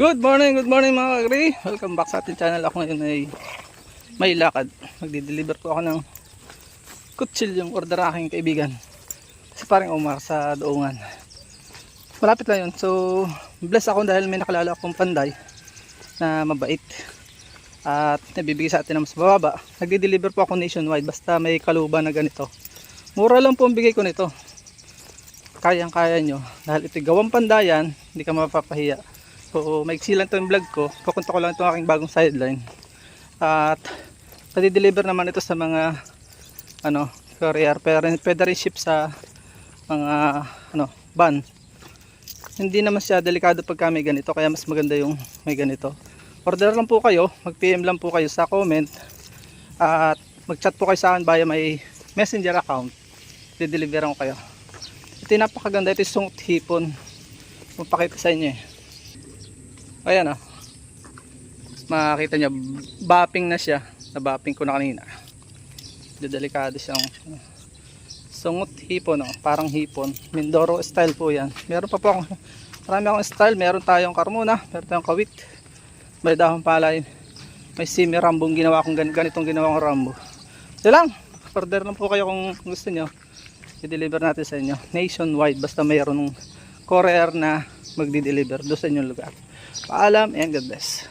Good morning mga kagri. Welcome back sa ating channel. Ako ngayon ay may lakad. Magdi-deliver po ako ng kutsilyong order aking kaibigan. Si paring Omar sa Doongan. Malapit lang yun. So, bless ako dahil may nakalala akong panday na mabait. At nabibigay sa atin ng mas bababa. Nagdi-deliver po ako nationwide basta may kaluban na ganito. Mura lang po ang bigay ko nito. Kayang-kaya nyo. Dahil ito gawang pandayan, hindi ka mapapahiya. So, maiksi lang ito yung vlog ko. Papunta ko lang itong aking bagong sideline. At, pati-deliver naman ito sa mga courier. Pwede rin ship sa mga van. Hindi naman siya delikado pagka may ganito. Kaya mas maganda yung may ganito. Order lang po kayo. Mag-PM lang po kayo sa comment. At, mag-chat po kayo sa akin via may messenger account. Dideliveran ko kayo. Ito yung napakaganda. Ito yung sungot hipon. Mapakita sa inyo eh. Ayan makikita nyo bapping na siya. Nabapping ko na kanina. Delikado siyang sungot hipon parang hipon. Mindoro style po yan. Meron pa po akong marami akong style. Meron tayong karmuna, meron tayong kawit, may dahon palay, may semi rambong ginawa kong ganitong ginawang rambo. Yan lang. Order lang po kayo kung gusto nyo. I-deliver natin sa inyo nationwide basta mayroon ng courier na magdi-deliver doon sa inyong lugar. Paalam and God bless.